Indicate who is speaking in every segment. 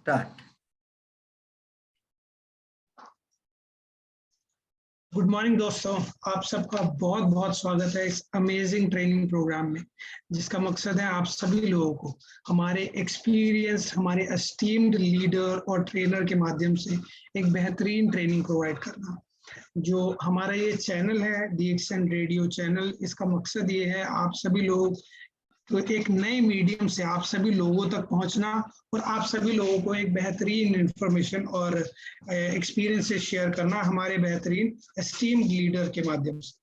Speaker 1: Start.
Speaker 2: Good morning दोस्तों, आप सबका बहुत बहुत स्वागत है इस अमेजिंग ट्रेनिंग प्रोग्राम में, जिसका मकसद है आप सभी लोगों को हमारे एक्सपीरियंस, हमारे एस्टीम्ड लीडर और ट्रेनर के माध्यम से एक बेहतरीन ट्रेनिंग प्रोवाइड करना। जो हमारा ये चैनल है DXN रेडियो चैनल, इसका मकसद ये है आप सभी लोग तो एक नए मीडियम से आप सभी लोगों तक पहुंचना और आप सभी लोगों को एक बेहतरीन इंफॉर्मेशन और एक्सपीरियंसेस शेयर करना हमारे बेहतरीन एस्टीम्ड लीडर के माध्यम से।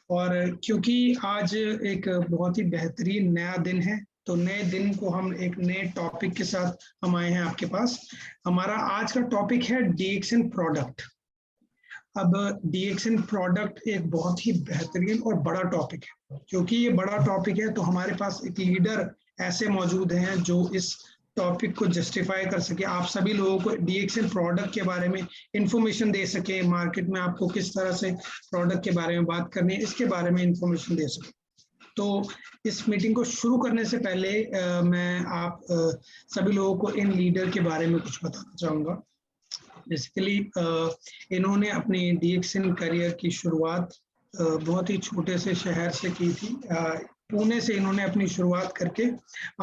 Speaker 2: और क्योंकि आज एक बहुत ही बेहतरीन नया दिन है, तो नए दिन को हम एक नए टॉपिक के साथ हम आए हैं आपके पास। हमारा आज का टॉपिक है DXN प्रोडक्ट। अब DXN प्रोडक्ट एक बहुत ही बेहतरीन और बड़ा टॉपिक है। क्योंकि ये बड़ा टॉपिक है तो हमारे पास एक लीडर ऐसे मौजूद हैं जो इस टॉपिक को जस्टिफाई कर सके, आप सभी लोगों को DXN प्रोडक्ट के बारे में इंफॉर्मेशन दे सके, मार्केट में आपको किस तरह से प्रोडक्ट के बारे में बात करनी है इसके बारे में इंफॉर्मेशन दे सके। तो इस मीटिंग को शुरू करने से पहले मैं आप सभी लोगों को इन लीडर के बारे में कुछ बताना चाहूँगा। बेसिकली इन्होंने अपनी DXN करियर की शुरुआत बहुत ही छोटे से शहर से की थी। पुणे से इन्होंने अपनी शुरुआत करके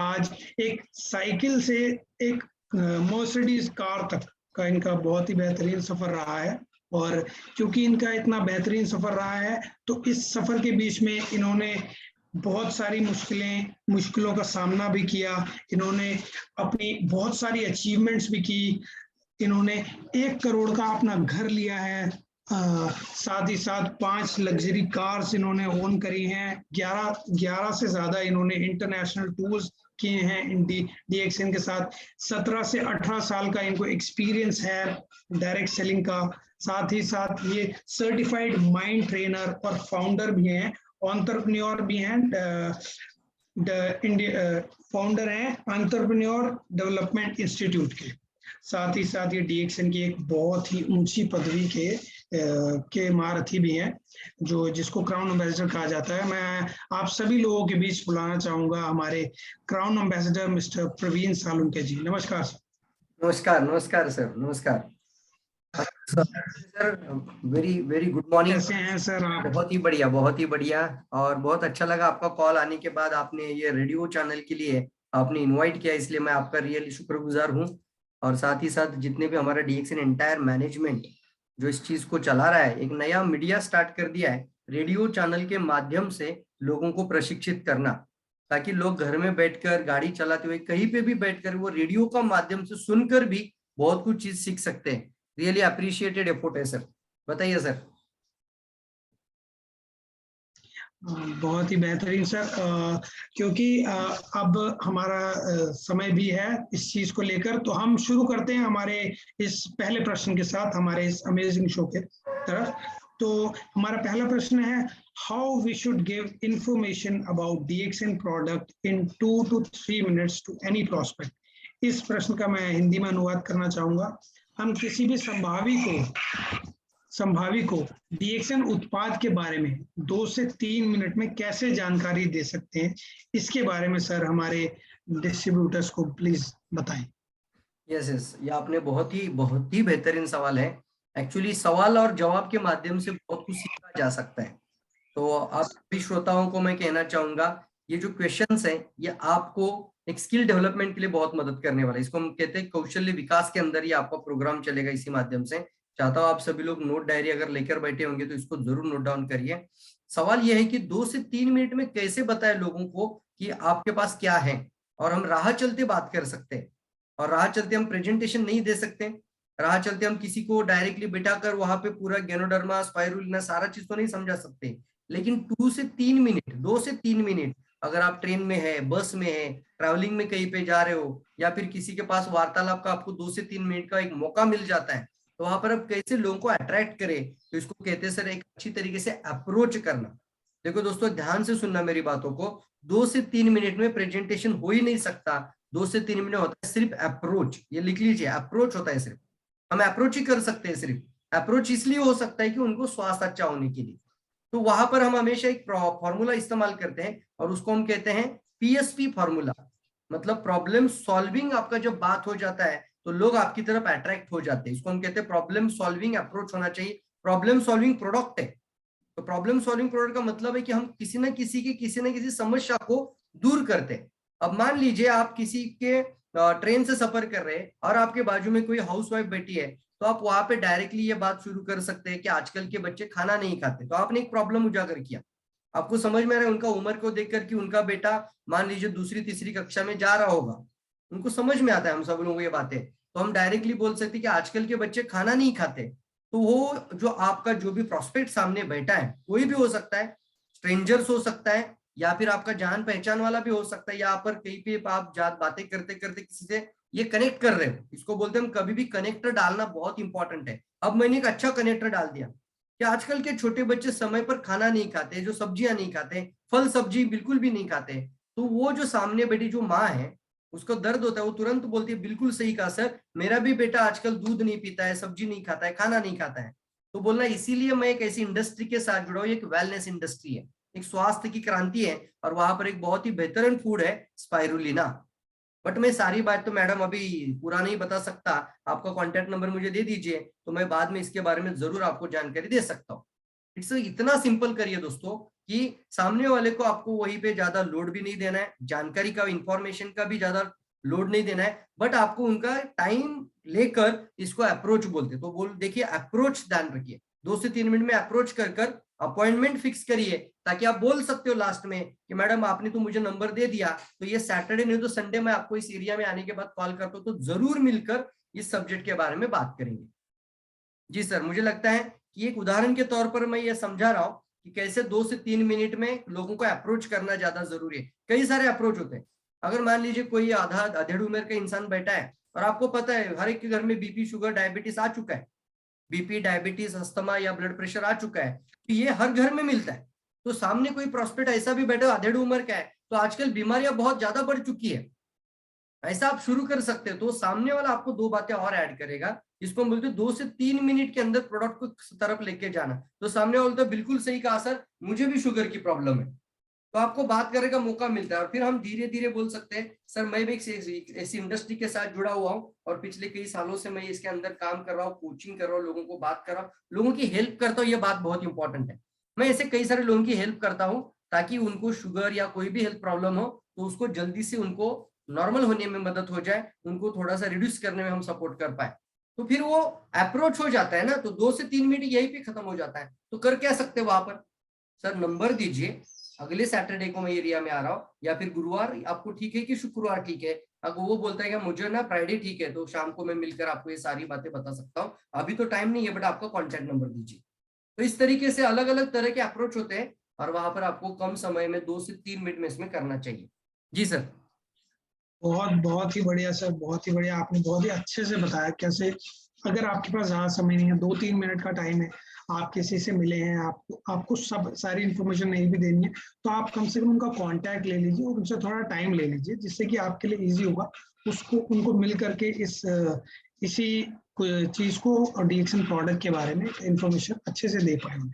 Speaker 2: आज एक साइकिल से एक मर्सिडीज कार तक का इनका बहुत ही बेहतरीन सफर रहा है। और क्योंकि इनका इतना बेहतरीन सफर रहा है तो इस सफर के बीच में इन्होंने बहुत सारी मुश्किलों का सामना भी किया। इन्होंने अपनी बहुत सारी अचीवमेंट्स भी की। इन्होंने 1 करोड़ का अपना घर लिया है, साथ ही साथ 5 लग्जरी कार्स इन्होंने ओन करी हैं। 11 से ज्यादा इन्होंने इंटरनेशनल टूर्स किए हैं इन DXN के साथ। 17 से 18 साल का इनको एक्सपीरियंस है डायरेक्ट सेलिंग का। साथ ही साथ ये सर्टिफाइड माइंड ट्रेनर और फाउंडर भी हैं, एंटरप्रेन्योर भी हैं। फाउंडर हैं एंटरप्रेन्योर डेवलपमेंट इंस्टीट्यूट के। साथ ही साथ ये DXN की एक बहुत ही ऊंची पदवी के महारथी भी हैं, जिसको क्राउन एम्बेसडर कहा जाता है। मैं आप सभी लोगों के बीच बुलाना चाहूंगा हमारे crown ambassador mister Praveen Salunke ji. नमस्कार सर।
Speaker 1: नमस्कार नमस्कार सर, नमस्कार sir. Very very good morning.
Speaker 2: कैसे हैं सर आप?
Speaker 1: बहुत ही बढ़िया, बहुत ही बढ़िया। और बहुत अच्छा लगा आपका कॉल आने के बाद आपने ये रेडियो चैनल के लिए आपने इनवाइट किया, इसलिए मैं आपका रियली शुक्रगुजार हूँ। और साथ ही साथ जितने भी हमारा DXN एंटायर मैनेजमेंट जो इस चीज को चला रहा है, एक नया मीडिया स्टार्ट कर दिया है रेडियो चैनल के माध्यम से लोगों को प्रशिक्षित करना, ताकि लोग घर में बैठकर, गाड़ी चलाते हुए, कहीं पे भी बैठकर वो रेडियो का माध्यम से सुनकर भी बहुत कुछ चीज सीख सकते हैं। रियली अप्रिशिएटेड एफर्ट है सर। बताइए सर।
Speaker 2: बहुत ही बेहतरीन सर। क्योंकि अब हमारा समय भी है इस चीज को लेकर, तो हम शुरू करते हैं हमारे इस पहले प्रश्न के साथ, हमारे इस अमेजिंग शो के तरफ। तो हमारा पहला प्रश्न है, how we should give information about DXN product in 2 to 3 minutes to any prospect. इस प्रश्न का मैं हिंदी में अनुवाद करना चाहूंगा। हम किसी भी संभावी को DXN उत्पाद के बारे में 2 से 3 मिनट में कैसे जानकारी दे सकते हैं, इसके बारे में सर हमारे डिस्ट्रीब्यूटर्स को प्लीज बताएं।
Speaker 1: यस, ये आपने बहुत ही बेहतरीन सवाल है। एक्चुअली सवाल और जवाब के माध्यम से बहुत कुछ सीखा जा सकता है। तो आप सभी श्रोताओं को मैं कहना चाहूंगा, ये जो क्वेश्चंस हैं ये आपको एक स्किल डेवलपमेंट के लिए बहुत मदद करने वाला है। इसको हम कहते हैं कौशल्य विकास के अंदर ही आपका प्रोग्राम चलेगा इसी माध्यम से। चाहता हूँ आप सभी लोग नोट डायरी अगर लेकर बैठे होंगे तो इसको जरूर नोट डाउन करिए। सवाल यह है कि 2 से 3 मिनट में कैसे बताए लोगों को कि आपके पास क्या है। और हम राह चलते बात कर सकते हैं, और राह चलते हम प्रेजेंटेशन नहीं दे सकते। राह चलते हम किसी को डायरेक्टली बिठाकर वहां पे पूरा गैनोडर्मा, स्पाइरुलिना सारा चीज तो नहीं समझा सकते। लेकिन 2 से 3 मिनट, 2 से 3 मिनट अगर आप ट्रेन में है, बस में है, ट्रैवलिंग में कहीं पे जा रहे हो, या फिर किसी के पास वार्तालाप का आपको 2 से 3 मिनट का एक मौका मिल जाता है, तो वहां पर आप कैसे लोगों को अट्रैक्ट करें, तो इसको कहते हैं सर एक अच्छी तरीके से अप्रोच करना। देखो दोस्तों, ध्यान से सुनना मेरी बातों को। 2 से 3 मिनट में प्रेजेंटेशन हो ही नहीं सकता। 2 से 3 मिनट होता है सिर्फ अप्रोच। ये लिख लीजिए, अप्रोच होता है सिर्फ। हम अप्रोच ही कर सकते हैं सिर्फ। अप्रोच इसलिए हो सकता है कि उनको स्वास्थ्य अच्छा होने के लिए। तो वहां पर हम हमेशा एक फॉर्मूला इस्तेमाल करते हैं और उसको हम कहते हैं PSP फॉर्मूला। मतलब प्रॉब्लम सॉल्विंग आपका जब बात हो जाता है तो लोग आपकी तरफ अट्रैक्ट हो जाते हैं। इसको हम कहते हैं प्रॉब्लम सॉल्विंग अप्रोच होना चाहिए। प्रॉब्लम सॉल्विंग प्रोडक्ट है, तो प्रॉब्लम सॉल्विंग प्रोडक्ट का मतलब है कि हम किसी न किसी समस्या को दूर करते हैं। अब मान लीजिए आप किसी के ट्रेन से सफर कर रहे हैं और आपके बाजू में कोई हाउसवाइफ बैठी है, तो आप वहां पे डायरेक्टली ये बात शुरू कर सकते हैं कि आजकल के बच्चे खाना नहीं खाते। तो आपने एक प्रॉब्लम उजागर किया। आपको समझ में आ रहा है उनका उम्र को देखकर कि उनका बेटा मान लीजिए दूसरी तीसरी कक्षा में जा रहा होगा, उनको समझ में आता है हम सब लोगों को ये बातें, तो हम डायरेक्टली बोल सकते हैं कि आजकल के बच्चे खाना नहीं खाते। तो वो जो आपका जो भी प्रोस्पेक्ट सामने बैठा है, कोई भी हो सकता है, स्ट्रेंजर्स हो सकता है या फिर आपका जान पहचान वाला भी हो सकता है, या पर कहीं पे आप बातें करते करते किसी से ये कनेक्ट कर रहे हो। इसको बोलते हैं हम कभी भी कनेक्टर डालना बहुत इंपॉर्टेंट है। अब मैंने एक अच्छा कनेक्टर डाल दिया कि आजकल के छोटे बच्चे समय पर खाना नहीं खाते, जो सब्जियां नहीं खाते, फल सब्जी बिल्कुल भी नहीं खाते, तो वो जो सामने बैठी जो माँ है उसको दर्द होता है, वो तुरंत बोलती है बिल्कुल सही कहा सर, मेरा भी बेटा आजकल दूध नहीं पीता है, सब्जी नहीं खाता है, खाना नहीं खाता है। तो बोलना इसीलिए मैं एक ऐसी इंडस्ट्री के साथ जुड़ा हूँ, एक वेलनेस इंडस्ट्री है, एक स्वास्थ्य की क्रांति है, और वहां पर एक बहुत ही बेहतरीन फूड है स्पाइरुलिना। बट मैं सारी बात तो मैडम अभी पूरा नहीं बता सकता। आपका कॉन्टेक्ट नंबर मुझे दे दीजिए, तो मैं बाद में इसके बारे में जरूर आपको जानकारी दे सकता हूँ। इट्स इतना सिंपल करिए दोस्तों कि सामने वाले को आपको वहीं पे ज्यादा लोड भी नहीं देना है, जानकारी का इंफॉर्मेशन का भी ज्यादा लोड नहीं देना है, बट आपको उनका टाइम लेकर इसको अप्रोच बोलते, तो बोल देखिए अप्रोच ध्यान रखिए, 2 से 3 मिनट में अप्रोच कर अपॉइंटमेंट फिक्स करिए, ताकि आप बोल सकते हो लास्ट में कि मैडम आपने तो मुझे नंबर दे दिया, तो ये सैटरडे नहीं तो संडे में आपको इस एरिया में आने के बाद कॉल करता हूँ, तो जरूर मिलकर इस सब्जेक्ट के बारे में बात करेंगे। जी सर, मुझे लगता है कि एक उदाहरण के तौर पर मैं ये समझा रहा हूँ कि कैसे 2 से 3 मिनट में लोगों को अप्रोच करना ज्यादा जरूरी है। कई सारे अप्रोच होते हैं। अगर मान लीजिए कोई आधा अधेड़ उम्र का इंसान बैठा है और आपको पता है हर एक के घर में बीपी शुगर डायबिटीज आ चुका है, बीपी डायबिटीज अस्थमा या ब्लड प्रेशर आ चुका है, तो ये हर घर में मिलता है। तो सामने कोई प्रोस्पेक्ट ऐसा भी बैठा अधेड़ उम्र का है, तो आजकल बीमारियां बहुत ज्यादा बढ़ चुकी है, ऐसा आप शुरू कर सकते हो। तो सामने वाला आपको 2 बातें और ऐड करेगा, इसको हम बोलते हैं 2 से 3 मिनट के अंदर प्रोडक्ट को तरफ लेके जाना। तो सामने वाला बोलता है बिल्कुल सही कहा सर, मुझे भी शुगर की प्रॉब्लम है, तो आपको बात करने का मौका मिलता है। और फिर हम धीरे धीरे बोल सकते हैं सर मैं भी एक ऐसी इंडस्ट्री के साथ जुड़ा हुआ हूँ और पिछले कई सालों से मैं इसके अंदर काम कर रहा हूँ, कोचिंग कर रहा हूँ, लोगों को बात कर रहा हूँ, लोगों की हेल्प करता हूँ। ये बात बहुत इंपॉर्टेंट है, मैं ऐसे कई सारे लोगों की हेल्प करता हूँ ताकि उनको शुगर या कोई भी हेल्थ प्रॉब्लम हो तो उसको जल्दी से उनको नॉर्मल होने में मदद हो जाए, उनको थोड़ा सा रिड्यूस करने में हम सपोर्ट कर पाए। तो फिर वो अप्रोच हो जाता है ना, तो 2 से 3 मिनट यही पे खत्म हो जाता है। तो कर क्या सकते हो वहां पर, सर नंबर दीजिए, अगले सैटरडे को मैं एरिया में आ रहा हूँ, या फिर गुरुवार आपको ठीक है कि शुक्रवार ठीक है। अगर वो बोलता है कि मुझे ना फ्राइडे ठीक है, तो शाम को मैं मिलकर आपको ये सारी बातें बता सकता हूँ, अभी तो टाइम नहीं है, बट आपका कॉन्टैक्ट नंबर दीजिए। तो इस तरीके से अलग अलग तरह के अप्रोच होते हैं और वहां पर आपको कम समय में 2 से 3 मिनट में इसमें करना चाहिए। जी सर।
Speaker 2: बहुत बहुत ही बढ़िया सर, बहुत ही बढ़िया। आपने बहुत ही अच्छे से बताया कैसे, अगर आपके पास ज़्यादा समय नहीं है, 2-3 मिनट का टाइम है, आप किसी से मिले हैं, आपको सब सारी इन्फॉर्मेशन नहीं भी देनी है, तो आप कम से कम उनका कांटेक्ट ले लीजिए और उनसे थोड़ा टाइम ले लीजिए, जिससे कि आपके लिए इजी होगा उसको उनको मिल करके इसी चीज़ को और डीएक्शन प्रोडक्ट के बारे में इन्फॉर्मेशन अच्छे से दे पाएंगे।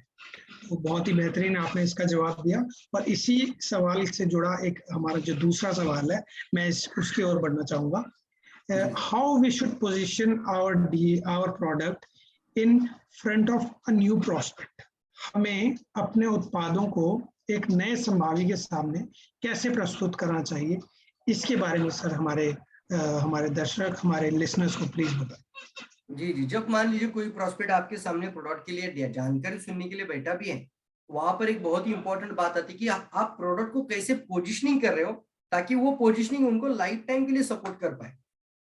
Speaker 2: तो बहुत ही बेहतरीन आपने इसका जवाब दिया। और इसी सवाल से जुड़ा एक हमारा जो दूसरा सवाल है, मैं उसकी ओर बढ़ना चाहूंगा। How we should position our product in front of a new prospect. हमें अपने उत्पादों को एक नए संभावी के सामने कैसे प्रस्तुत करना चाहिए, इसके बारे में सर हमारे दर्शक, हमारे लिसनर्स को प्लीज बताएं।
Speaker 1: जी जी, जब मान लीजिए कोई प्रोस्पेक्ट आपके सामने प्रोडक्ट के लिए दिया, जानकारी सुनने के लिए बैठा भी है, वहां पर एक बहुत ही इंपॉर्टेंट बात आती है कि आप प्रोडक्ट को कैसे पोजिशनिंग कर रहे हो, ताकि वो पोजिशनिंग उनको लाइफ टाइम के लिए सपोर्ट कर पाए।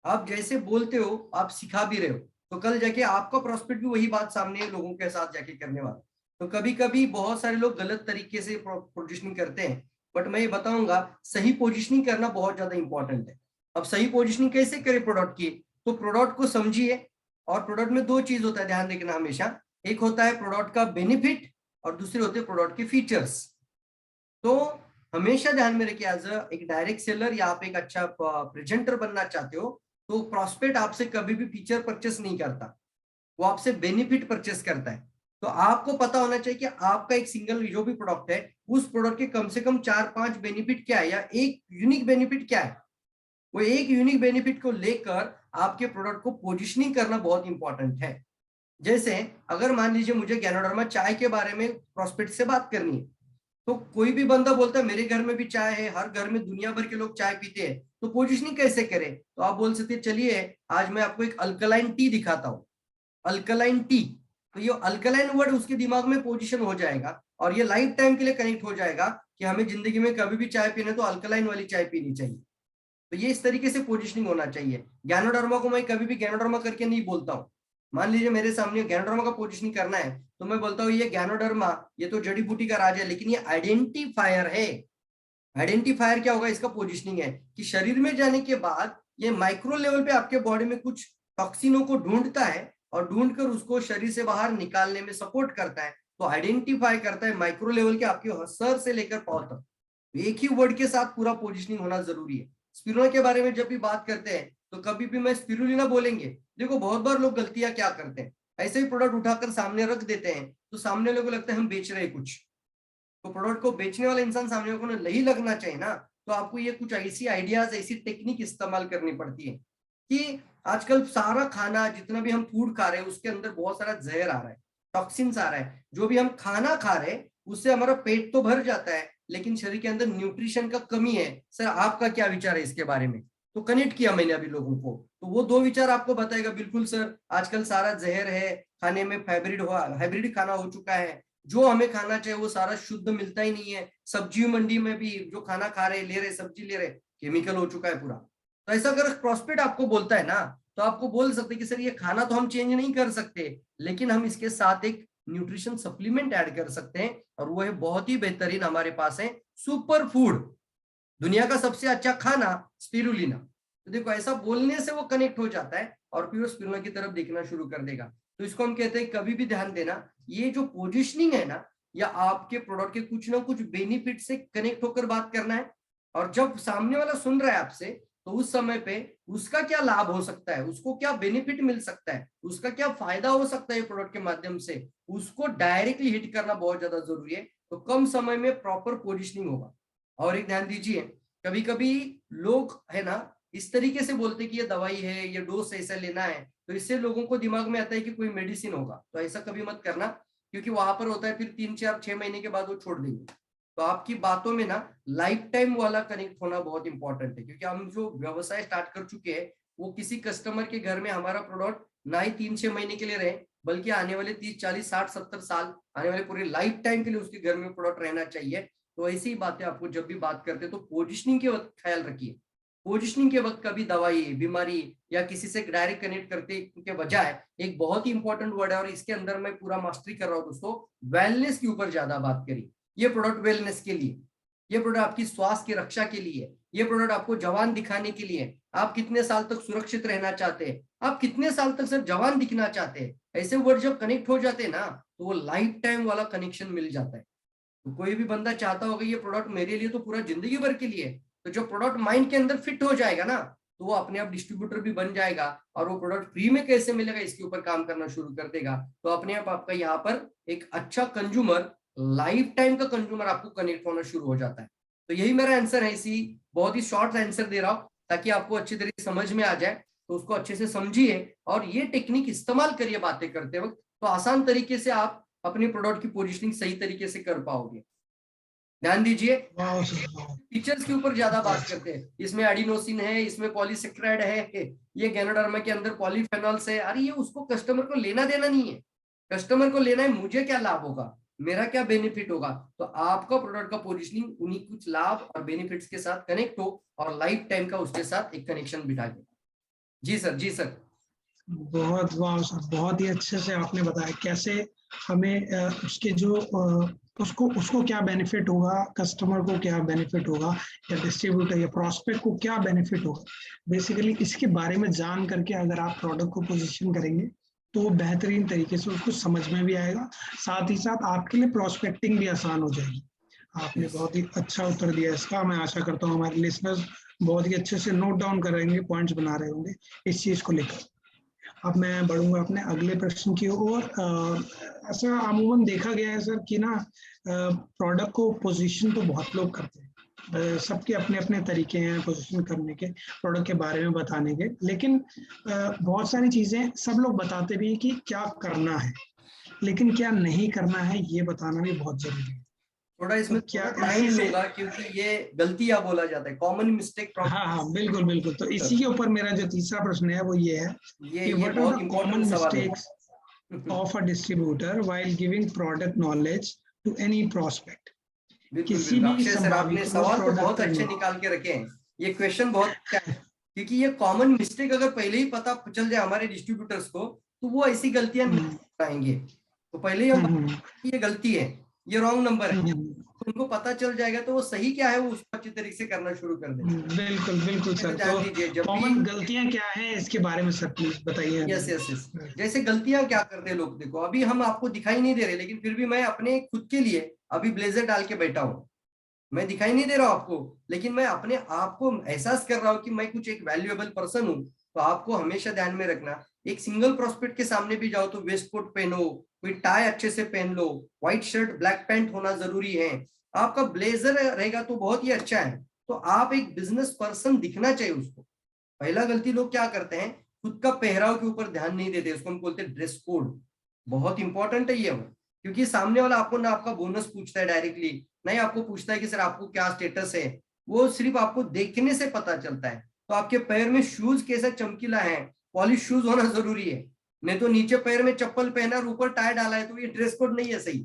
Speaker 1: आप जैसे बोलते हो आप सिखा भी रहे हो, तो कल जाके आपका प्रोस्पेक्ट भी वही बात सामने लोगों के साथ जाके करने वाला। तो कभी कभी बहुत सारे लोग गलत तरीके से पोजिशनिंग करते हैं, बट मैं ये बताऊंगा सही पोजिशनिंग करना बहुत ज्यादा इंपॉर्टेंट है। अब सही पोजिशनिंग कैसे करें प्रोडक्ट की, तो प्रोडक्ट को समझिए, और प्रोडक्ट में 2 चीज होता है, ध्यान रखना हमेशा, एक होता है प्रोडक्ट का बेनिफिट और दूसरे होते हैं प्रोडक्ट के फीचर्स। तो हमेशा ध्यान में रखिए, एज एक डायरेक्ट सेलर या आप एक अच्छा प्रेजेंटर बनना चाहते हो, तो प्रॉस्पेक्ट आपसे कभी भी फीचर परचेस नहीं करता, वो आपसे बेनिफिट परचेस करता है। तो आपको पता होना चाहिए कि आपका एक सिंगल जो भी प्रोडक्ट है, उस प्रोडक्ट के कम से कम 4-5 बेनिफिट क्या है, या एक यूनिक बेनिफिट क्या है। वो एक यूनिक बेनिफिट को लेकर आपके प्रोडक्ट को पोजिशनिंग करना बहुत इंपॉर्टेंट है। जैसे अगर मान लीजिए मुझे गैनोडर्मा चाय के बारे में प्रोस्पेक्ट से बात करनी है, तो कोई भी बंदा बोलता है मेरे घर में भी चाय है, हर घर में दुनिया भर के लोग चाय पीते हैं, तो पोजिशनिंग कैसे करें? तो आप बोल सकते हैं चलिए आज मैं आपको एक अल्कलाइन टी दिखाता हूँ, अल्कलाइन टी। तो ये अल्कलाइन वर्ड उसके दिमाग में पोजीशन हो जाएगा और ये लाइफ टाइम के लिए कनेक्ट हो जाएगा कि हमें जिंदगी में कभी भी चाय पीने तो अल्कलाइन वाली चाय पीनी चाहिए। तो ये इस तरीके से पोजीशनिंग होना चाहिए। गैनोडर्मा को मैं कभी भी गैनोडर्मा करके नहीं बोलता हूँ। मान लीजिए मेरे सामने गैनोडर्मा का पोजीशनिंग करना है तो मैं बोलता हूँ ये गैनोडर्मा, ये तो जड़ी बूटी का राज है, लेकिन ये आइडेंटिफायर है। आइडेंटिफायर क्या होगा? इसका पोजीशनिंग है कि शरीर में जाने के बाद ये माइक्रो लेवल पे आपके बॉडी में कुछ टॉक्सिनों को ढूंढता है और ढूंढकर उसको शरीर से बाहर निकालने में सपोर्ट करता है। तो आइडेंटिफाई करता है माइक्रो लेवल के आपके सर से लेकर पांव तक। एक ही वर्ड के साथ पूरा पोजीशनिंग होना जरूरी है। स्पिरुलिना के बारे में जब भी बात करते हैं तो कभी भी मैं स्पिरुलिना बोलेंगे, देखो बहुत बार लोग गलतियां क्या करते हैं, ऐसे ही प्रोडक्ट उठाकर सामने रख देते हैं तो सामने लोगों को लगता है हम बेच रहे हैं कुछ। तो प्रोडक्ट को बेचने वाला इंसान सामने को नहीं लगना चाहिए ना, तो आपको ये कुछ ऐसी आइडियाज, ऐसी टेक्निक इस्तेमाल करनी पड़ती है कि आजकल सारा खाना जितना भी हम फूड खा रहे हैं उसके अंदर बहुत सारा जहर आ रहा है, टॉक्सिन्स आ रहा है। जो भी हम खाना खा रहे हैं उससे हमारा पेट तो भर जाता है लेकिन शरीर के अंदर न्यूट्रिशन का कमी है। सर आपका क्या विचार है इसके बारे में? तो कनेक्ट किया मैंने अभी लोगों को, तो वो दो विचार आपको बताएगा बिल्कुल सर आजकल सारा जहर है, खाने में हाइब्रिड खाना हो चुका है, जो हमें खाना चाहिए वो सारा शुद्ध मिलता ही नहीं है। सब्जी मंडी में भी जो खाना खा रहे ले रहे सब्जी ले रहे केमिकल हो चुका है पूरा। तो ऐसा अगर प्रॉस्पेक्ट आपको बोलता है ना तो आपको बोल सकते कि सर ये खाना तो हम चेंज नहीं कर सकते लेकिन हम इसके साथ एक न्यूट्रिशन सप्लीमेंट ऐड कर सकते हैं और वो है बहुत ही बेहतरीन हमारे पास है सुपर फूड, दुनिया का सबसे अच्छा खाना स्पिरुलिना। तो देखो ऐसा बोलने से वो कनेक्ट हो जाता है और फिर वो स्पिरुलिना की तरफ देखना शुरू कर देगा। तो इसको हम कहते हैं कभी भी ध्यान देना, ये जो पोजिशनिंग है ना या आपके प्रोडक्ट के कुछ ना कुछ बेनिफिट से कनेक्ट होकर बात करना है। और जब सामने वाला सुन रहा है आपसे तो उस समय पे उसका क्या लाभ हो सकता है, उसको क्या बेनिफिट मिल सकता है, उसका क्या फायदा हो सकता है प्रोडक्ट के माध्यम से, उसको डायरेक्टली हिट करना बहुत ज्यादा जरूरी है। तो कम समय में प्रॉपर पोजिशनिंग होगा। और एक ध्यान दीजिए, कभी कभी लोग है ना इस तरीके से बोलते कि ये दवाई है, ये डोज ऐसा लेना है, तो इससे लोगों को दिमाग में आता है कि कोई मेडिसिन होगा। तो ऐसा कभी मत करना क्योंकि वहां पर होता है फिर 3-4-6 महीने के बाद वो छोड़ देंगे। तो आपकी बातों में ना लाइफ टाइम वाला कनेक्ट होना बहुत इंपॉर्टेंट है क्योंकि हम जो व्यवसाय स्टार्ट कर चुके हैं वो किसी कस्टमर के घर में हमारा प्रोडक्ट ना ही 3-6 महीने के लिए रहे बल्कि आने वाले 30-40-60-70 साल, आने वाले पूरे लाइफ टाइम के लिए उसके घर में प्रोडक्ट रहना चाहिए। तो ऐसी ही बातें आपको जब भी बात करते हैं तो पोजिशनिंग के वक्त ख्याल रखिए। पोजिशनिंग के वक्त कभी दवाई, बीमारी या किसी से डायरेक्ट कनेक्ट करते के बजाय एक बहुत ही इंपॉर्टेंट वर्ड है और इसके अंदर मैं पूरा मास्टरी कर रहा हूँ दोस्तों, वेलनेस के ऊपर ज्यादा बात करी। ये प्रोडक्ट वेलनेस के लिए, ये प्रोडक्ट आपकी स्वास्थ्य की रक्षा के लिए, ये प्रोडक्ट आपको जवान दिखाने के लिए। आप कितने साल तक सुरक्षित रहना चाहते हैं, आप कितने साल तक सर जवान दिखना चाहते हैं, ऐसे वर्ड जब कनेक्ट हो जाते हैं ना तो वो लाइफ टाइम वाला कनेक्शन मिल जाता है। तो कोई भी बंदा चाहता होगा ये प्रोडक्ट मेरे लिए तो पूरा जिंदगी भर के लिए, तो जो प्रोडक्ट माइंड के अंदर फिट हो जाएगा ना तो वो अपने आप डिस्ट्रीब्यूटर भी बन जाएगा और वो प्रोडक्ट फ्री में कैसे मिलेगा इसके ऊपर काम करना शुरू कर देगा। तो अपने आप आपका यहाँ पर एक अच्छा कंज्यूमर, लाइफ टाइम का कंज्यूमर आपको कनेक्ट होना शुरू हो जाता है। तो यही मेरा आंसर है, इसी बहुत ही शॉर्ट आंसर दे रहा हूँ ताकि आपको अच्छी तरीके से समझ में आ जाए। तो उसको अच्छे से समझिए और ये टेक्निक इस्तेमाल करिए बातें करते वक्त, तो आसान तरीके से आप अपने प्रोडक्ट की पोजीशनिंग सही तरीके से कर पाओगे। ध्यान दीजिए, फीचर्स के ऊपर ज्यादा बात करते हैं, इसमें एडिनोसिन है, इसमें पॉलीसेक्राइड है, ये गैनोडर्मा के अंदर पॉलीफेनॉल्स है। अरे ये उसको कस्टमर को लेना देना नहीं है, कस्टमर को लेना है मुझे क्या लाभ होगा, मेरा क्या बेनिफिट होगा। तो आपका प्रोडक्ट का पोजीशनिंग उन्हीं कुछ लाभ और बेनिफिट्स के साथ कनेक्ट हो और लाइफ टाइम का उसके साथ एक कनेक्शन बिठा दे। जी सर, जी सर।
Speaker 2: बहुत वाह सर, बहुत ही अच्छे से आपने बताया कैसे हमें उसके जो उसको उसको क्या बेनिफिट होगा, कस्टमर को क्या बेनिफिट होगा, या डिस्ट्रीब्यूटर या प्रॉस्पेक्ट को क्या बेनिफिट होगा। बेसिकली इसके बारे में जान करके अगर आप प्रोडक्ट को पोजीशन करेंगे तो वो बेहतरीन तरीके से उसको समझ में भी आएगा, साथ ही साथ आपके लिए प्रॉस्पेक्टिंग भी आसान हो जाएगी। आपने बहुत ही अच्छा उत्तर दिया इसका। मैं आशा करता हूँ हमारे लिसनर्स बहुत ही अच्छे से नोट डाउन कर रहे होंगे, पॉइंट्स बना रहे होंगे इस चीज को लेकर। अब मैं बढ़ूंगा अपने अगले प्रश्न की ओर। ऐसा अमूमन देखा गया है सर कि ना प्रोडक्ट को पोजीशन तो बहुत लोग करते हैं, सबके अपने अपने तरीके हैं पोजीशन करने के, प्रोडक्ट के बारे में बताने के, लेकिन बहुत सारी चीजें सब लोग बताते भी हैं कि क्या करना है, लेकिन क्या नहीं करना है ये बताना भी बहुत जरूरी है।
Speaker 1: थोड़ा
Speaker 2: तो
Speaker 1: इसमें
Speaker 2: क्या
Speaker 1: थोड़ा
Speaker 2: इसी
Speaker 1: टाइम
Speaker 2: से,
Speaker 1: लूंगा क्योंकि ये गलतियां बोला जाता है, कॉमन मिस्टेक
Speaker 2: हाँ हाँ बिल्कुल बिल्कुल, तो इसी के ऊपर मेरा जो तीसरा प्रश्न है वो ये है कि
Speaker 1: ये
Speaker 2: व्हाट आर
Speaker 1: बहुत
Speaker 2: द कॉमन
Speaker 1: इंपॉर्टेंट सवाल है।
Speaker 2: Mistakes of a distributor while giving product knowledge to any prospect।
Speaker 1: बिल्कुल
Speaker 2: किसी
Speaker 1: बिल्कुल
Speaker 2: भी
Speaker 1: अक्षय सर,
Speaker 2: संभावी
Speaker 1: आपने
Speaker 2: को वो
Speaker 1: सवाल तो बहुत
Speaker 2: प्रोडक्ट
Speaker 1: अच्छे
Speaker 2: नहीं।
Speaker 1: निकाल के रखे हैं। ये क्वेश्चन बहुत अच्छा है क्योंकि ये कॉमन मिस्टेक अगर पहले ही पता चल जाए हमारे डिस्ट्रीब्यूटर्स को तो वो ऐसी गलतियां नहीं कराएंगे। तो पहले ही हम बताएं कि ये गलती है, ये रॉन्ग नंबर है, तो उनको पता चल जाएगा तो वो सही क्या है वो उसको अच्छी तरीके से करना शुरू कर देंगे।
Speaker 2: बिल्कुल बिल्कुल
Speaker 1: तो
Speaker 2: सर, तो
Speaker 1: ध्यान दीजिए जब भी,
Speaker 2: कॉमन गलतियां क्या हैं इसके बारे में सर प्लीज बताइए
Speaker 1: यस
Speaker 2: हमें।
Speaker 1: यस यस, जैसे गलतियां क्या करते हैं लोग, देखो अभी हम आपको दिखाई नहीं दे रहे लेकिन फिर भी मैं अपने खुद के लिए अभी ब्लेजर डाल के बैठा हूँ। मैं दिखाई नहीं दे रहा हूं आपको, लेकिन मैं अपने आप को एहसास कर रहा हूं कि मैं कुछ एक वैल्यूएबल पर्सन हूं। तो आपको हमेशा ध्यान में रखना, एक सिंगल प्रोस्पेक्ट के सामने भी जाओ तो वेस्ट कोट पहनो, कोई टाई अच्छे से पहन लो, व्हाइट शर्ट ब्लैक पैंट होना जरूरी है, आपका ब्लेजर रहेगा तो बहुत ही अच्छा है। तो आप एक बिजनेस पर्सन दिखना चाहिए उसको। पहला गलती लोग क्या करते हैं, खुद का पहराव के ऊपर ध्यान नहीं देते, उसको हम बोलते हैं ड्रेस कोड। बहुत इंपॉर्टेंट है ये, क्योंकि सामने वाला आपको ना आपका बोनस पूछता है डायरेक्टली, नहीं आपको पूछता है कि सर आपको क्या स्टेटस है, वो सिर्फ आपको देखने से पता चलता है। तो आपके पैर में शूज कैसा चमकीला है, पॉलिश शूज होना जरूरी है। नहीं तो नीचे पैर में चप्पल पहना और ऊपर टाई डाला है तो ये ड्रेस कोड नहीं है सही।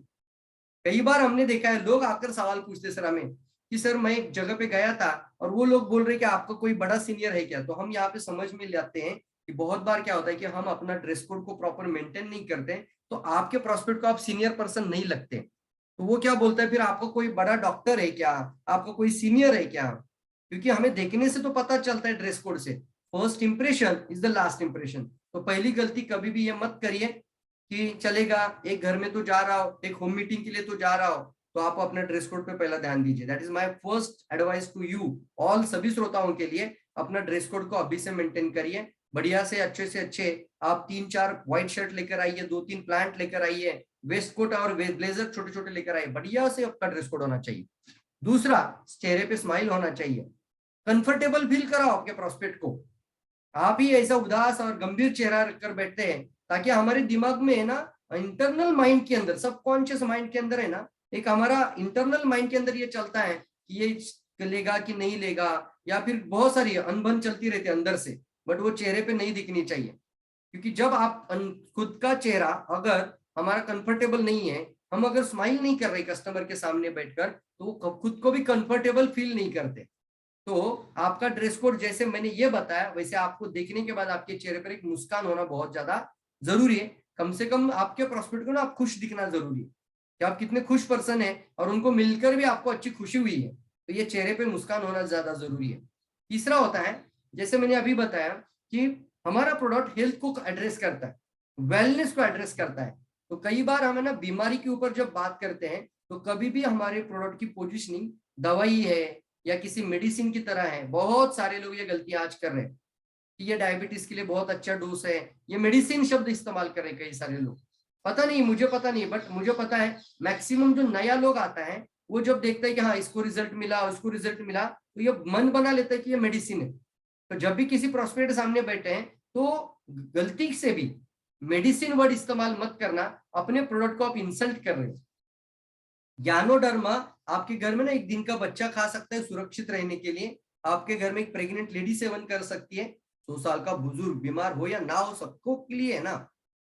Speaker 1: कई बार हमने देखा है लोग आकर सवाल पूछते सर हमें कि सर मैं एक जगह पे गया था और वो लोग बोल रहे कि आपका कोई बड़ा सीनियर है क्या। तो हम यहाँ पे समझ में लाते हैं कि बहुत बार क्या होता है कि हम अपना ड्रेस कोड को प्रॉपर मेंटेन नहीं करते, तो आपके प्रोस्पेक्ट को आप सीनियर पर्सन नहीं लगते। तो वो क्या बोलता है फिर आपको कोई बड़ा डॉक्टर है क्या, आपका कोई सीनियर है क्या, क्योंकि हमें देखने से तो पता चलता है ड्रेस कोड से। First impression is the last impression. तो पहली गलती कभी भी ये मत करिए कि चलेगा एक घर में तो जा रहा हो, एक होम मीटिंग के लिए तो जा रहा हो, तो आप अपने ड्रेस कोड पे पहला ध्यान दीजिए। That is my first advice to you all, सभी श्रोताओं के लिए। अपना ड्रेस कोड को अभी से मेंटेन करिए, बढ़िया से अच्छे आप 3-4 व्हाइट शर्ट लेकर आइए, 2-3 प्लांट लेकर आइए, वेस्ट कोट और ब्लेजर छोटे छोटे लेकर आइए, बढ़िया से आपका ड्रेस कोड होना चाहिए। दूसरा, चेहरे पे स्माइल होना चाहिए, कंफर्टेबल फील कराओ आपके प्रोस्पेक्ट को। आप ही ऐसा उदास और गंभीर चेहरा रखकर बैठते हैं ताकि हमारे दिमाग में है ना, इंटरनल माइंड के अंदर, सबकॉन्शियस माइंड के अंदर है ना, एक हमारा इंटरनल माइंड के अंदर ये चलता है कि ये लेगा कि नहीं लेगा, या फिर बहुत सारी अनबन चलती रहती है अंदर से, बट वो चेहरे पे नहीं दिखनी चाहिए। क्योंकि जब आप खुद का चेहरा अगर हमारा कंफर्टेबल नहीं है, हम अगर स्माइल नहीं कर रहे कस्टमर के सामने बैठकर, तो वो खुद को भी कंफर्टेबल फील नहीं करते। तो आपका ड्रेस कोड जैसे मैंने ये बताया वैसे आपको देखने के बाद आपके चेहरे पर एक मुस्कान होना बहुत ज्यादा जरूरी है। कम से कम आपके प्रोस्पेक्ट को ना आप खुश दिखना जरूरी है कि आप कितने खुश पर्सन है और उनको मिलकर भी आपको अच्छी खुशी हुई है, तो ये चेहरे पे मुस्कान होना ज्यादा जरूरी है। तीसरा होता है, जैसे मैंने अभी बताया कि हमारा प्रोडक्ट हेल्थ को एड्रेस करता है, वेलनेस को एड्रेस करता है। तो कई बार हम है ना बीमारी के ऊपर जब बात करते हैं तो कभी भी हमारे प्रोडक्ट की पोजिशनिंग दवाई है या किसी मेडिसिन की तरह है। बहुत सारे लोग ये गलती आज कर रहे हैं कि ये डायबिटीज के लिए बहुत अच्छा डोज है, ये मेडिसिन शब्द इस्तेमाल कर रहे हैं कई सारे लोग। पता नहीं, मुझे पता नहीं, बट मुझे पता है मैक्सिमम जो नया लोग आता है वो जब देखता है कि हाँ इसको रिजल्ट मिला उसको रिजल्ट मिला, तो ये मन बना लेता है कि ये मेडिसिन है। तो जब भी किसी प्रोस्पेक्ट सामने बैठे हैं तो गलती से भी मेडिसिन वर्ड इस्तेमाल मत करना, अपने प्रोडक्ट को आप इंसल्ट कर रहे हो। ज्ञानोडर्मा आपके घर में ना एक दिन का बच्चा खा सकता है सुरक्षित रहने के लिए, आपके घर में एक प्रेग्नेंट लेडी सेवन कर सकती है, 100 साल का बुजुर्ग बीमार हो या ना हो सबको के लिए है ना।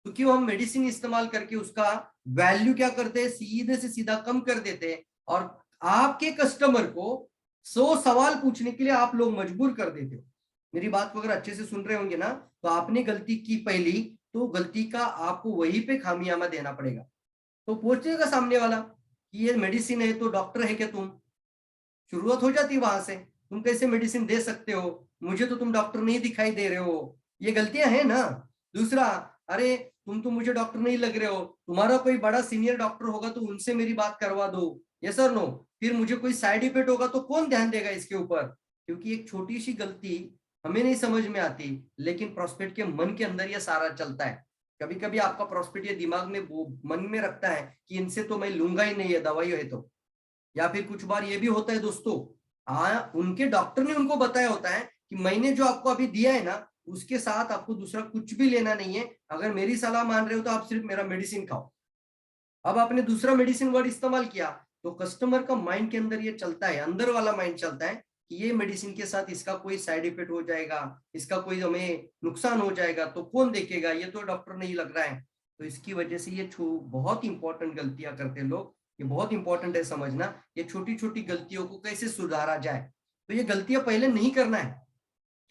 Speaker 1: तो क्यों हम मेडिसिन इस्तेमाल करके उसका वैल्यू क्या करते हैं, सीधे से सीधा कम कर देते हैं, और आपके कस्टमर को 100 सवाल पूछने के लिए आप लोग मजबूर कर देते हो। मेरी बात को अगर अच्छे से सुन रहे होंगे ना, तो आपने गलती की पहली, तो गलती का आपको वहीं पे खामियाजा देना पड़ेगा। तो पूछेगा सामने वाला कि ये मेडिसिन है तो डॉक्टर है क्या तुम, शुरुआत हो जाती है वहां से, तुम कैसे मेडिसिन दे सकते हो, मुझे तो तुम डॉक्टर नहीं दिखाई दे रहे हो, ये गलतियां हैं ना। दूसरा, अरे तुम तो मुझे डॉक्टर नहीं लग रहे हो, तुम्हारा कोई बड़ा सीनियर डॉक्टर होगा तो उनसे मेरी बात करवा दो, यस और नो। फिर मुझे कोई साइड इफेक्ट होगा तो कौन ध्यान देगा इसके ऊपर। क्योंकि एक छोटी सी गलती हमें नहीं समझ में आती, लेकिन प्रोस्पेक्ट के मन के अंदर ये सारा चलता है। कभी कभी आपका प्रोस्पेक्ट ये दिमाग में वो मन में रखता है कि इनसे तो मैं लूंगा ही नहीं है दवाई है तो, या फिर कुछ बार ये भी होता है दोस्तों उनके डॉक्टर ने उनको बताया होता है कि मैंने जो आपको अभी दिया है ना, उसके साथ आपको दूसरा कुछ भी लेना नहीं है। अगर मेरी सलाह मान रहे हो तो आप सिर्फ मेरा मेडिसिन खाओ। अब आपने दूसरा मेडिसिन वर्ड इस्तेमाल किया तो कस्टमर का माइंड के अंदर ये चलता है, अंदर वाला माइंड चलता है कि ये मेडिसिन के साथ इसका कोई साइड इफेक्ट हो जाएगा, इसका कोई हमें नुकसान हो जाएगा तो कौन देखेगा, ये तो डॉक्टर नहीं लग रहा है। तो इसकी वजह से ये बहुत इंपॉर्टेंट गलतियां करते हैं लोग। ये बहुत इंपॉर्टेंट है समझना, ये छोटी छोटी गलतियों को कैसे सुधारा जाए। तो ये गलतियां पहले नहीं करना है।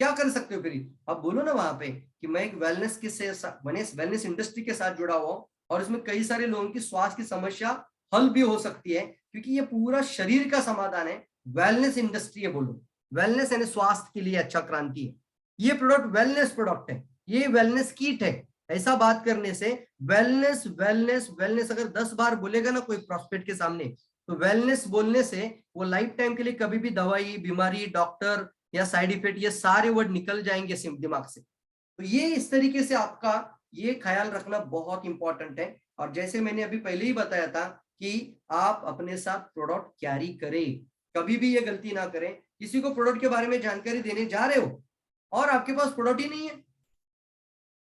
Speaker 1: क्या कर सकते हो फिर आप बोलो ना वहां पे कि मैं एक वेलनेस इंडस्ट्री के साथ जुड़ा हुआ हूँ और इसमें कई सारे लोगों की स्वास्थ्य की समस्या हल भी हो सकती है, क्योंकि ये पूरा शरीर का समाधान है। वेलनेस इंडस्ट्री है, बोलो वेलनेस यानी स्वास्थ्य के लिए अच्छा क्रांति है। ये प्रोडक्ट वेलनेस प्रोडक्ट है, ये वेलनेस किट है। ऐसा बात करने से वेलनेस वेलनेस वेलनेस अगर 10 बार बोलेगा ना कोई प्रॉस्पेक्ट के सामने, तो वेलनेस बोलने से वो लाइफ टाइम के लिए कभी भी दवाई, बीमारी, डॉक्टर या साइड इफेक्ट, ये सारे वर्ड निकल जाएंगे दिमाग से। तो ये इस तरीके से आपका ये ख्याल रखना बहुत इंपॉर्टेंट है। और जैसे मैंने अभी पहले ही बताया था कि आप अपने साथ प्रोडक्ट कैरी करें, कभी भी ये गलती ना करें। किसी को प्रोडक्ट के बारे में जानकारी देने जा रहे हो और आपके पास प्रोडक्ट ही नहीं है,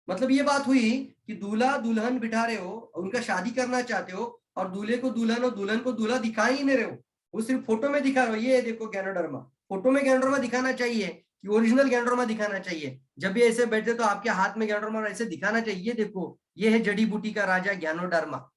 Speaker 1: मतलब ये बात हुई कि दूल्हा दुल्हन बिठा रहे हो, उनका शादी करना चाहते हो और दूल्हे को दुल्हन और दुल्हन को दूल्हा दिखा ही नहीं रहे हो, वो सिर्फ फोटो में दिखा रहे हो। ये देखो गैनोडर्मा, फोटो में गैनोडर्मा दिखाना चाहिए कि ओरिजिनल गैनोडर्मा दिखाना चाहिए। जब भी ऐसे बैठे तो आपके हाथ में गैनोडर्मा ऐसे दिखाना चाहिए, देखो ये है जड़ी बूटी का राजा गैनोडर्मा।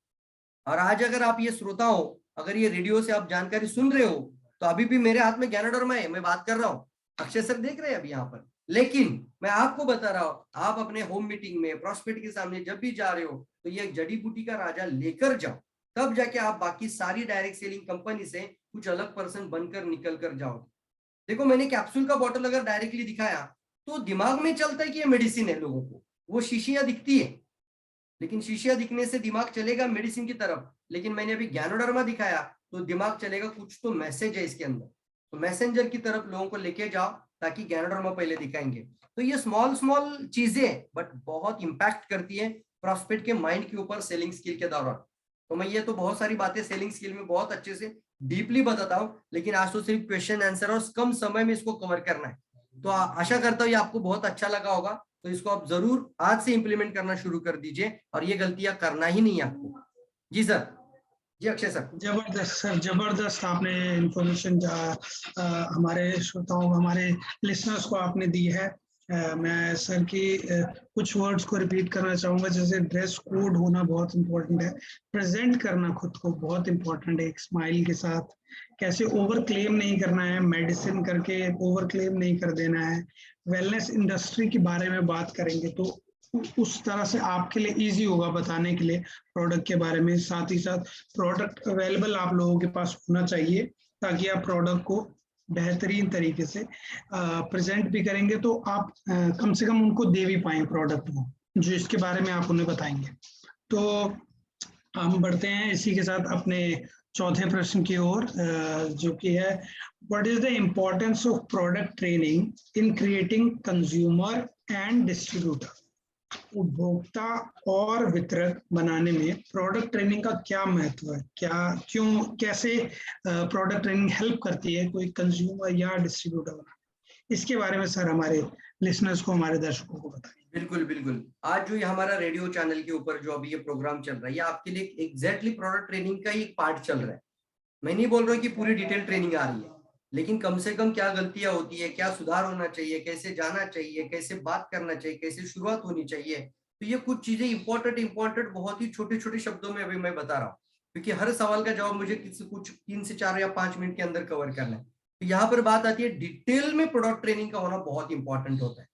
Speaker 1: और आज अगर आप ये श्रोता हो, अगर ये रेडियो से आप जानकारी सुन रहे हो, तो अभी भी मेरे हाथ में गैनोडर्मा है, मैं बात कर रहा हूँ, अक्षय सर देख रहे हैं अभी यहाँ पर। लेकिन मैं आपको बता रहा हूँ, आप अपने होम मीटिंग में प्रॉस्पेक्ट के सामने जब भी जा रहे हो तो ये जड़ी बूटी का राजा लेकर जाओ, तब जाके आप बाकी सारी डायरेक्ट सेलिंग कंपनी से कुछ अलग पर्सन बनकर निकल कर जाओगे। देखो मैंने कैप्सूल का बॉटल अगर डायरेक्टली दिखाया तो दिमाग में चलता है कि ये मेडिसिन है, लोगों को वो शीशियां दिखती है, लेकिन शीशियां दिखने से दिमाग चलेगा मेडिसिन की तरफ। लेकिन मैंने अभी ज्ञानोडर्मा दिखाया तो दिमाग चलेगा कुछ तो मैसेज है इसके अंदर, तो मैसेंजर की तरफ लोगों को लेके जाओ, ताकि ज्ञानोडर्मा पहले दिखाएंगे। तो ये स्मॉल स्मॉल चीजें बट बहुत इंपैक्ट करती है प्रॉस्पेक्ट के माइंड के ऊपर सेलिंग स्किल के दौरान। तो मैं ये तो बहुत सारी बातें सेलिंग स्किल में बहुत अच्छे से डीपली बताता हूँ, लेकिन आज तो सिर्फ क्वेश्चन आंसर और कम समय में इसको कवर करना है। तो आशा करता हूँ ये आपको बहुत अच्छा लगा होगा। तो इसको आप जरूर आज से इंप्लीमेंट करना शुरू कर दीजिए और ये गलतियां करना ही नहीं है आपको। जी सर। जी अक्षय सर।
Speaker 2: जबरदस्त सर, जबरदस्त आपने इंफॉर्मेशन हमारे श्रोताओं, हमारे लिसनर्स को आपने दी है। मैं सर की कुछ वर्ड्स को रिपीट करना चाहूंगा, जैसे ड्रेस कोड होना बहुत इंपॉर्टेंट है, प्रेजेंट करना खुद को बहुत इंपॉर्टेंट है एक स्माइल के साथ, कैसे ओवर क्लेम नहीं करना है, मेडिसिन करके ओवर क्लेम नहीं कर देना है। वेलनेस इंडस्ट्री के बारे में बात करेंगे तो उस तरह से आपके लिए इजी होगा बताने के लिए प्रोडक्ट के बारे में। साथ ही साथ प्रोडक्ट अवेलेबल आप लोगों के पास होना चाहिए, ताकि आप प्रोडक्ट को बेहतरीन तरीके से प्रेजेंट भी करेंगे तो आप कम से कम उनको दे भी पाए प्रोडक्ट को, जो इसके बारे में आप उन्हें बताएंगे। तो हम बढ़ते हैं इसी के साथ अपने चौथे प्रश्न की ओर, जो कि है what is the importance of product training in creating consumer and distributor. उपभोक्ता और वितरक बनाने में प्रोडक्ट ट्रेनिंग का क्या महत्व है, क्या क्यों कैसे प्रोडक्ट ट्रेनिंग हेल्प करती है कोई कंज्यूमर या डिस्ट्रीब्यूटर बनाने, इसके बारे में सर हमारे लिसनर्स को, हमारे दर्शकों को बताइए।
Speaker 1: बिल्कुल बिल्कुल। आज जो ये हमारा रेडियो चैनल के ऊपर जो अभी ये प्रोग्राम चल रहा है, ये आपके लिए एग्जैक्टली प्रोडक्ट ट्रेनिंग का ही एक पार्ट चल रहा है। मैं नहीं बोल रहा हूँ कि पूरी डिटेल ट्रेनिंग आ रही है, लेकिन कम से कम क्या गलतियां होती है, क्या सुधार होना चाहिए, कैसे जाना चाहिए, कैसे बात करना चाहिए, कैसे शुरुआत होनी चाहिए। तो ये कुछ चीजें इंपॉर्टेंट बहुत ही छोटे छोटे शब्दों में अभी मैं बता रहा हूँ, क्योंकि हर सवाल का जवाब मुझे कुछ 3 से 4 या 5 मिनट के अंदर कवर करना है। तो यहाँ पर बात आती है डिटेल में प्रोडक्ट ट्रेनिंग का होना बहुत इंपॉर्टेंट होता है।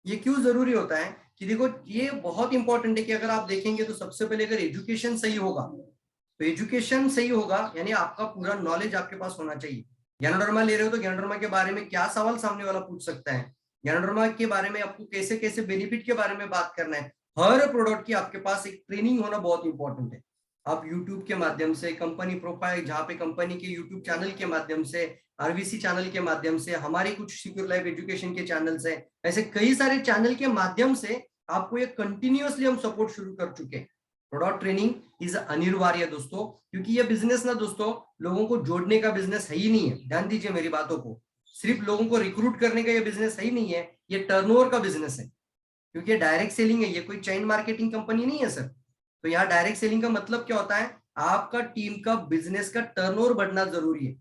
Speaker 1: ये क्यों जरूरी होता है कि देखो ये बहुत इंपॉर्टेंट है कि अगर आप देखेंगे तो सबसे पहले अगर एजुकेशन सही होगा, तो एजुकेशन सही होगा यानी आपका पूरा नॉलेज आपके पास होना चाहिए। ज्ञानोडर्मा ले रहे हो तो ज्ञानोडर्मा के बारे में क्या सवाल सामने वाला पूछ सकता है, ज्ञानोडर्मा के बारे में आपको कैसे कैसे बेनिफिट के बारे में बात करना है। हर प्रोडक्ट की आपके पास एक ट्रेनिंग होना बहुत इंपॉर्टेंट है। आप यूट्यूब के माध्यम से, कंपनी प्रोफाइल जहाँ पे कंपनी के यूट्यूब चैनल के माध्यम से, आरवीसी चैनल के माध्यम से, हमारे कुछ सिक्योर लाइफ एजुकेशन के चैनल से, ऐसे कई सारे चैनल के माध्यम से आपको ये कंटिन्यूअसली हम सपोर्ट शुरू कर चुके हैं। प्रोडक्ट ट्रेनिंग इज अनिवार्य दोस्तों, क्योंकि ये बिजनेस ना दोस्तों लोगों को जोड़ने का बिजनेस है ही नहीं है। ध्यान दीजिए मेरी बातों को, सिर्फ लोगों को रिक्रूट करने का ये बिजनेस है ही नहीं है, ये टर्नओवर का बिजनेस है, क्योंकि डायरेक्ट सेलिंग है, ये कोई चेन मार्केटिंग कंपनी नहीं है सर। तो यहाँ डायरेक्ट सेलिंग का मतलब क्या होता है, आपका टीम का बिजनेस का टर्नओवर बढ़ना जरूरी है।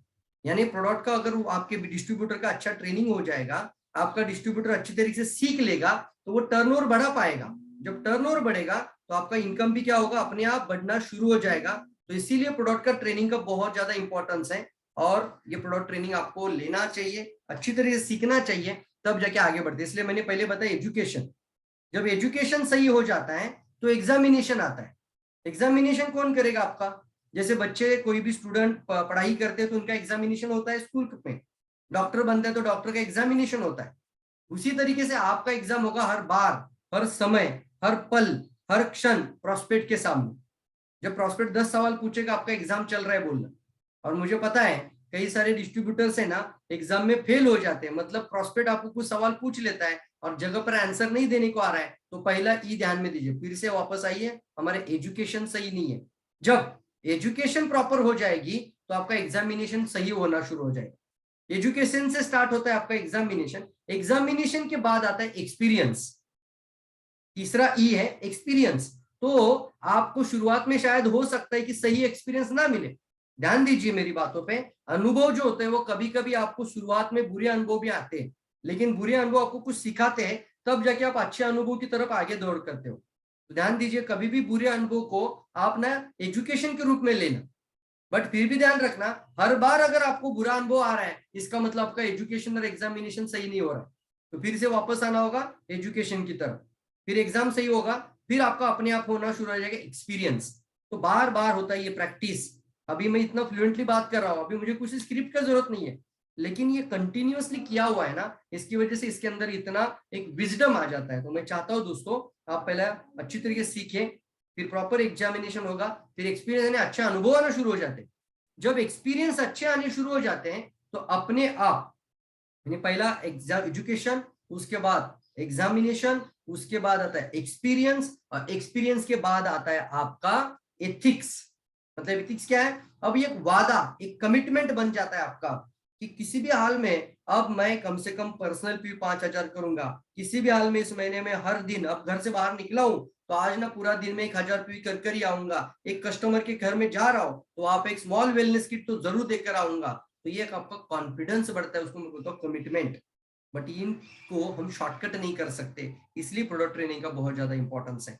Speaker 1: यानी प्रोडक्ट का अगर आपके डिस्ट्रीब्यूटर का अच्छा ट्रेनिंग हो जाएगा, आपका डिस्ट्रीब्यूटर अच्छी तरीके से सीख लेगा, तो वो टर्नओवर बढ़ा पाएगा। जब टर्नओवर बढ़ेगा तो आपका इनकम भी क्या होगा, अपने आप बढ़ना शुरू हो जाएगा। तो इसीलिए प्रोडक्ट का ट्रेनिंग का बहुत ज्यादा इंपॉर्टेंस है, और ये प्रोडक्ट ट्रेनिंग आपको लेना चाहिए, अच्छी तरीके से सीखना चाहिए, तब जाके आगे बढ़ते। इसलिए मैंने पहले बताया एजुकेशन, जब एजुकेशन सही हो जाता है तो एग्जामिनेशन आता है। एग्जामिनेशन कौन करेगा आपका, जैसे बच्चे कोई भी स्टूडेंट पढ़ाई करते हैं तो उनका एग्जामिनेशन होता है स्कूल में, डॉक्टर बनता है तो डॉक्टर का एग्जामिनेशन होता है। उसी तरीके से आपका एग्जाम होगा हर बार, हर समय, हर पल, हर क्षण प्रोस्पेक्ट के सामने। जब प्रोस्पेक्ट 10 सवाल पूछेगा, आपका एग्जाम चल रहा है बोलना। और मुझे पता है कई सारे डिस्ट्रीब्यूटर्स है ना एग्जाम में फेल हो जाते हैं, मतलब प्रोस्पेक्ट आपको कुछ सवाल पूछ लेता है और जगह पर आंसर नहीं देने को आ रहा है, तो पहला ई ध्यान में दीजिए, फिर से वापस आइए, हमारे एजुकेशन सही नहीं है। जब एजुकेशन प्रॉपर हो जाएगी तो आपका एग्जामिनेशन सही होना शुरू हो जाएगा। एजुकेशन से स्टार्ट होता है आपका एग्जामिनेशन, एग्जामिनेशन के बाद आता है एक्सपीरियंस, तीसरा ई है एक्सपीरियंस। तो आपको शुरुआत में शायद हो सकता है कि सही एक्सपीरियंस ना मिले, ध्यान दीजिए मेरी बातों पे। अनुभव जो होते हैं वो कभी कभी आपको शुरुआत में बुरे अनुभव भी आते हैं, लेकिन बुरे अनुभव आपको कुछ सिखाते हैं, तब जाके आप अच्छे अनुभव की तरफ आगे दौड़ करते हो। तो ध्यान दीजिए, कभी भी बुरे अनुभव को आप ना एजुकेशन के रूप में लेना, बट फिर भी ध्यान रखना, हर बार अगर आपको बुरा अनुभव आ रहा है इसका मतलब आपका एजुकेशन और एग्जामिनेशन सही नहीं हो रहा है। तो फिर से वापस आना होगा एजुकेशन की तरफ, फिर एग्जाम सही होगा, फिर आपका अपने आप होना शुरू हो जाएगा एक्सपीरियंस। तो बार बार होता है ये प्रैक्टिस। अभी मैं इतना फ्लुएंटली बात कर रहा हूँ, अभी मुझे कुछ स्क्रिप्ट का जरूरत नहीं है, लेकिन ये कंटिन्यूअसली किया हुआ है ना, इसकी वजह से इसके अंदर इतना एक विजडम आ जाता है। तो मैं चाहता हूँ दोस्तों आप पहले अच्छी तरीके से सीखें, फिर प्रॉपर एग्जामिनेशन होगा, फिर एक्सपीरियंस यानी अच्छे अनुभव आना शुरू हो जाते हैं। जब एक्सपीरियंस अच्छे आने शुरू हो जाते हैं तो अपने आप, यानी पहला एजुकेशन, उसके बाद एग्जामिनेशन, उसके बाद आता है एक्सपीरियंस, और एक्सपीरियंस के बाद आता है आपका एथिक्स। मतलब एथिक्स क्या है, अब ये एक वादा, एक कमिटमेंट बन जाता है आपका कि किसी भी हाल में अब मैं कम से कम पर्सनल फी 5,000 करूंगा, किसी भी हाल में इस महीने में हर दिन, अब घर से बाहर निकला हूं तो आज ना पूरा दिन में 1,000 फी कर ही आऊंगा, एक कस्टमर के घर में जा रहा हूं तो आप एक स्मॉल वेलनेस किट तो जरूर देकर आऊंगा। तो ये आपका कॉन्फिडेंस बढ़ता है, उसको मैं बोलता हूँ कमिटमेंट। बट इनको हम शॉर्टकट नहीं कर सकते, इसलिए प्रोडक्ट ट्रेनिंग का बहुत ज्यादा इंपॉर्टेंस है।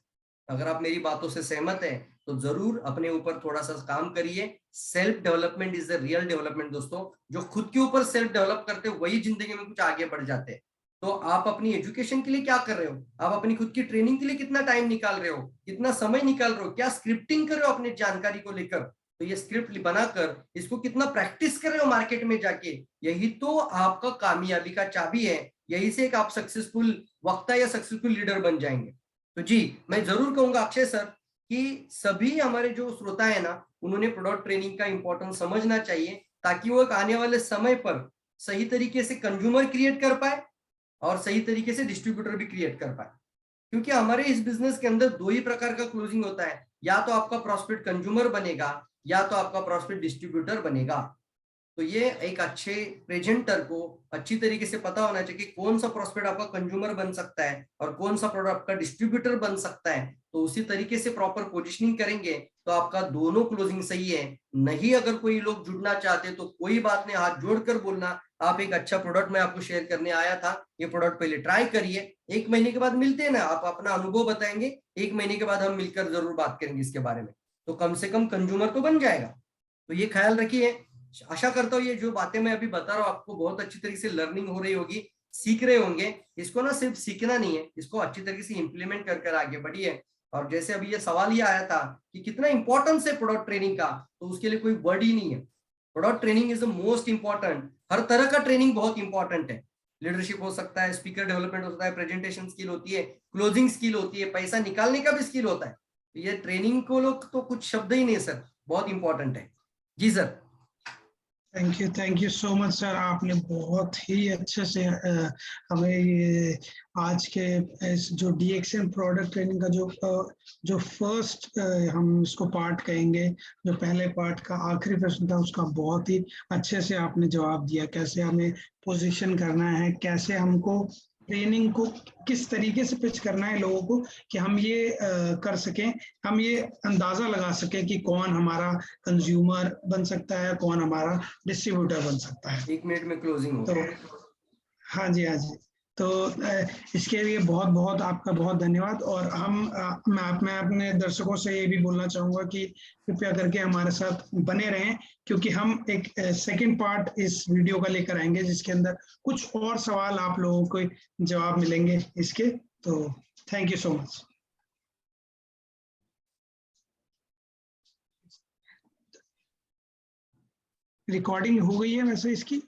Speaker 1: अगर आप मेरी बातों से सहमत हैं तो जरूर अपने ऊपर थोड़ा सा काम करिए। Self development is the real development दोस्तों, जो खुद के ऊपर सेल्फ डेवलप करते हैं वही जिंदगी में कुछ आगे बढ़ जाते हैं। तो आप अपनी एजुकेशन के लिए क्या कर रहे हो, आप अपनी खुद की ट्रेनिंग के लिए कितना टाइम निकाल रहे हो, कितना समय निकाल रहे हो, क्या स्क्रिप्टिंग कर रहे हो अपनी जानकारी को लेकर, तो ये स्क्रिप्ट बनाकर इसको कितना प्रैक्टिस कर रहे हो मार्केट में जाके, यही तो आपका कामयाबी का चाबी है। यही से एक आप सक्सेसफुल वक्ता या सक्सेसफुल लीडर बन जाएंगे। तो जी मैं जरूर कहूंगा अक्षय सर कि सभी हमारे जो श्रोता है ना, उन्होंने प्रोडक्ट ट्रेनिंग का इंपॉर्टेंस समझना चाहिए, ताकि वो एक आने वाले समय पर सही तरीके से कंज्यूमर क्रिएट कर पाए और सही तरीके से डिस्ट्रीब्यूटर भी क्रिएट कर पाए। क्योंकि हमारे इस बिजनेस के अंदर दो ही प्रकार का क्लोजिंग होता है, या तो आपका प्रॉस्पेक्ट कंज्यूमर बनेगा या तो आपका प्रॉस्पेक्ट डिस्ट्रीब्यूटर बनेगा। तो ये एक अच्छे प्रेजेंटर को अच्छी तरीके से पता होना चाहिए कि कौन सा प्रोस्पेक्ट आपका कंज्यूमर बन सकता है और कौन सा प्रोडक्ट आपका डिस्ट्रीब्यूटर बन सकता है। तो उसी तरीके से प्रॉपर पोजीशनिंग करेंगे तो आपका दोनों क्लोजिंग सही है। नहीं अगर कोई लोग जुड़ना चाहते तो कोई बात नहीं, हाथ जोड़कर बोलना आप एक अच्छा प्रोडक्ट मैं आपको शेयर करने आया था, ये प्रोडक्ट पहले ट्राई करिए, 1 महीने के बाद मिलते हैं ना, आप अपना अनुभव बताएंगे, 1 महीने के बाद हम मिलकर जरूर बात करेंगे इसके बारे में, तो कम से कम कंज्यूमर तो बन जाएगा। तो ये ख्याल रखिए। आशा करता हूँ ये जो बातें मैं अभी बता रहा हूँ आपको बहुत अच्छी तरीके से लर्निंग हो रही होगी, सीख रहे होंगे। इसको ना सिर्फ सीखना नहीं है, इसको अच्छी तरीके से इंप्लीमेंट कर आगे बढ़िए। और जैसे अभी ये सवाल ये आया था कि कितना इंपॉर्टेंस है प्रोडक्ट ट्रेनिंग का, तो उसके लिए कोई वर्ड ही नहीं है। Product training is the most important. हर तरह का ट्रेनिंग बहुत इंपॉर्टेंट है। लीडरशिप हो सकता है, स्पीकर डेवलपमेंट हो सकता है, प्रेजेंटेशन स्किल होती है, क्लोजिंग स्किल होती है, पैसा निकालने का भी स्किल होता है। ये ट्रेनिंग को लोग तो कुछ शब्द ही नहीं है सर, बहुत इंपॉर्टेंट है। जी sir.
Speaker 2: Thank you so much sir. आपने बहुत ही अच्छे से हमें ये आज के इस जो डीएक्सएम प्रोडक्ट ट्रेनिंग का जो फर्स्ट हम इसको पार्ट कहेंगे, जो पहले पार्ट का आखिरी प्रश्न था, उसका बहुत ही अच्छे से आपने जवाब दिया। कैसे हमें पोजीशन करना है, कैसे हमको ट्रेनिंग को किस तरीके से पिच करना है लोगों को कि हम ये कर सकें, हम ये अंदाजा लगा सकें कि कौन हमारा कंज्यूमर बन सकता है, कौन हमारा डिस्ट्रीब्यूटर बन सकता है।
Speaker 1: 1 मिनट में क्लोजिंग
Speaker 2: तो
Speaker 1: होगा।
Speaker 2: हाँ जी, हाँ जी। तो इसके लिए बहुत बहुत आपका बहुत धन्यवाद। और मैं अपने दर्शकों से ये भी बोलना चाहूँगा कि कृपया करके हमारे साथ बने रहें, क्योंकि हम एक सेकंड पार्ट इस वीडियो का लेकर आएंगे, जिसके अंदर कुछ और सवाल आप लोगों को जवाब मिलेंगे इसके। तो thank you so much. Recording हो गई है वैसे इसकी?